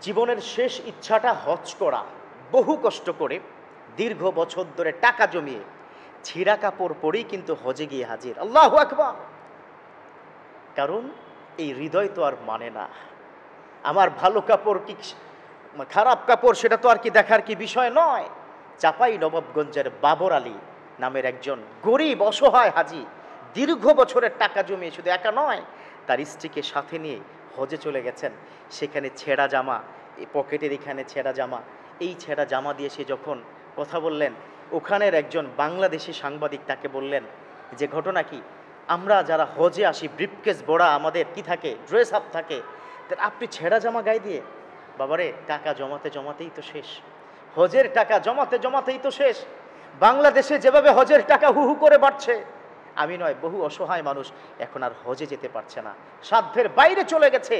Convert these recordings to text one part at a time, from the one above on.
জীবনের শেষ ইচ্ছাটা হজ করা, বহু কষ্ট করে দীর্ঘ বছর ধরে টাকা জমিয়ে ছিঁড়া কাপড় পরেই কিন্তু হজে গিয়ে হাজির। আল্লাহু আকবার। কারণ এই হৃদয় তো আর মানে না আমার ভালো কাপড় কি খারাপ কাপড়, সেটা তো আর কি দেখার কি বিষয় নয়। চাপাই নবাবগঞ্জের বাবর আলী নামের একজন গরিব অসহায় হাজি দীর্ঘ বছরের টাকা জমিয়ে শুধু একা নয়, তার স্ত্রীকে সাথে নিয়ে হজে চলে গেছেন। সেখানে ছেঁড়া জামা, পকেটের এখানে ছেঁড়া জামা, এই ছেঁড়া জামা দিয়ে সে যখন কথা বললেন, ওখানের একজন বাংলাদেশি সাংবাদিক তাকে বললেন যে ঘটনা কি, আমরা যারা হজে আসি ব্রিফকেস বড়া আমাদের কি থাকে, ড্রেস আপ থাকে, আপনি ছেঁড়া জামা গায়ে দিয়ে, বাবারে টাকা জমাতে জমাতেই তো শেষ, হজের টাকা জমাতে জমাতেই তো শেষ। বাংলাদেশে যেভাবে হজের টাকা হু হু করে বাড়ছে, আমি নয় বহু অসহায় মানুষ এখন আর হজে যেতে পারছে না, সাধ্যের বাইরে চলে গেছে।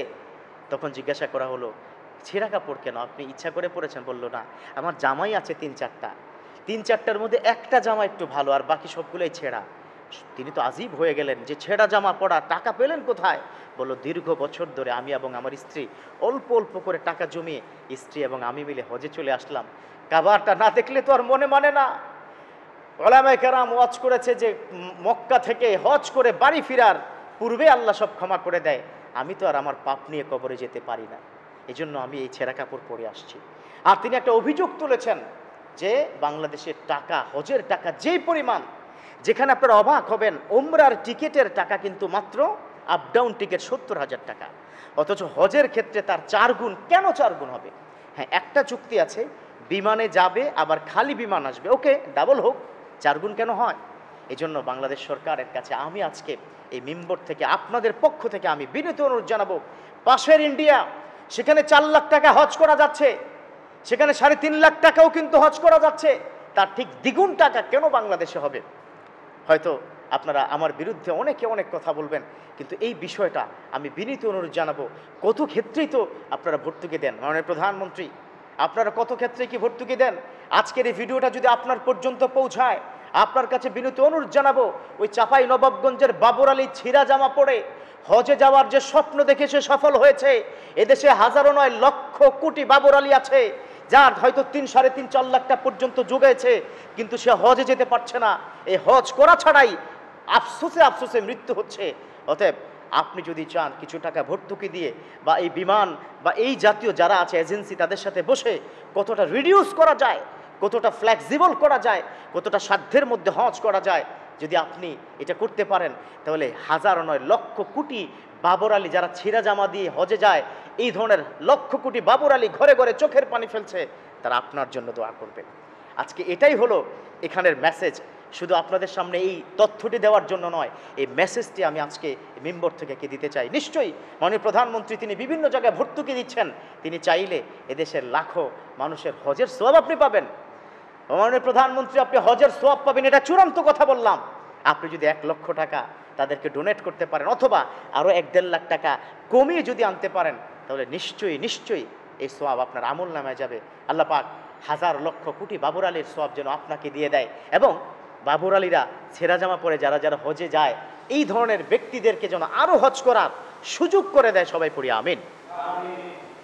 তখন জিজ্ঞাসা করা হলো, ছেঁড়া কাপড় কেন, আপনি ইচ্ছা করে পরেছেন? বলল না, আমার জামাই আছে তিন চারটার মধ্যে একটা জামা একটু ভালো, আর বাকি সবগুলোই ছেঁড়া। তিনি তো আজীব হয়ে গেলেন যে ছেঁড়া জামা পরা, টাকা পেলেন কোথায়? বলল, দীর্ঘ বছর ধরে আমি এবং আমার স্ত্রী অল্প অল্প করে টাকা জমিয়ে স্ত্রী এবং আমি মিলে হজে চলে আসলাম। কাবারটা না দেখলে তো আর মনে মানে না। ওলামায়ে কেরাম ওয়াজ করেছে যে মক্কা থেকে হজ করে বাড়ি ফেরার পূর্বে আল্লাহ সব ক্ষমা করে দেয়। আমি তো আর আমার পাপ নিয়ে কবরে যেতে পারি না, এজন্য আমি এই ছেঁড়া কাপড় পরে আসছি। আর তিনি একটা অভিযোগ তুলেছেন যে বাংলাদেশের টাকা, হজের টাকা যেই পরিমাণ, যেখানে আপনারা অবাক হবেন, ওমরার টিকিটের টাকা কিন্তু মাত্র আপ ডাউন টিকিট 70,000 টাকা, অথচ হজের ক্ষেত্রে তার 4 গুণ। কেন 4 গুণ হবে? হ্যাঁ, একটা চুক্তি আছে, বিমানে যাবে আবার খালি বিমান আসবে, ওকে ডাবল হোক, 4 গুণ কেন হয়? এজন্য বাংলাদেশ সরকারের কাছে আমি আজকে এই মিম্বর থেকে আপনাদের পক্ষ থেকে আমি বিনীত অনুরোধ জানাবো, পাশের ইন্ডিয়া, সেখানে 4 লাখ টাকা হজ করা যাচ্ছে, সেখানে 3.5 লাখ টাকাও কিন্তু হজ করা যাচ্ছে, তার ঠিক দ্বিগুণ টাকা কেন বাংলাদেশে হবে? হয়তো আপনারা আমার বিরুদ্ধে অনেকে অনেক কথা বলবেন, কিন্তু এই বিষয়টা আমি বিনীত অনুরোধ জানাবো, কত ক্ষেত্রেই তো আপনারা ভর্তুকি দেন। মাননীয় প্রধানমন্ত্রী, আপনারা কত ক্ষেত্রে কি ভর্তুকি দেন? আজকের এই ভিডিওটা যদি আপনার পর্যন্ত পৌঁছায়, আপনার কাছে বিনীত অনুরোধ জানাবো, ওই চাপাই নবাবগঞ্জের বাবর আলী ছিঁড়া জামা পরে হজে যাওয়ার যে স্বপ্ন দেখে সে সফল হয়েছে, এদেশে হাজারো নয় লক্ষ কোটি বাবর আলী আছে যার হয়তো 3, 3.5, 4 লাখ টাকা পর্যন্ত যোগাইছে, কিন্তু সে হজে যেতে পারছে না। এই হজ করা ছাড়াই আফসোসে আফসোসে মৃত্যু হচ্ছে। অতএব আপনি যদি চান কিছু টাকা ভর্তুকি দিয়ে বা এই বিমান বা এই জাতীয় যারা আছে এজেন্সি, তাদের সাথে বসে কতটা রিডিউস করা যায়, কতটা ফ্লেক্সিবল করা যায়, কতটা সাধ্যের মধ্যে হজ করা যায়, যদি আপনি এটা করতে পারেন, তাহলে হাজারো নয় লক্ষ কোটি বাবর আলী যারা ছিঁড়া জামা দিয়ে হজে যায়, এই ধরনের লক্ষ কোটি বাবর আলী ঘরে ঘরে চোখের পানি ফেলছে, তারা আপনার জন্য দোয়া করবেন। আজকে এটাই হলো এখানের মেসেজ। শুধু আপনাদের সামনে এই তথ্যটি দেওয়ার জন্য নয়, এই মেসেজটি আমি আজকে মেম্বর থেকে দিতে চাই। নিশ্চয়ই মাননীয় প্রধানমন্ত্রী তিনি বিভিন্ন জায়গায় ভর্তুকি দিচ্ছেন, তিনি চাইলে এদেশের লাখো মানুষের হজের সওয়াব আপনি পাবেন। মাননীয় প্রধানমন্ত্রী, আপনি হজের সওয়াব পাবেন, এটা চূড়ান্ত কথা বললাম। আপনি যদি 1 লক্ষ টাকা তাদেরকে ডোনেট করতে পারেন, অথবা আরও 1-1.5 লাখ টাকা কমিয়ে যদি আনতে পারেন, তাহলে নিশ্চয়ই নিশ্চয়ই এই সওয়াব আপনার আমল নামায় যাবে। আল্লাহ পাক হাজার লক্ষ কোটি বাবর আলীর সওয়াব যেন আপনাকে দিয়ে দেয়, এবং বাবর আলীরা ছেঁড়া জামা পরে যারা যারা হজে যায়, এই ধরনের ব্যক্তিদেরকে যেন আরও হজ করার সুযোগ করে দেয়। সবাই পড়ি আমিন।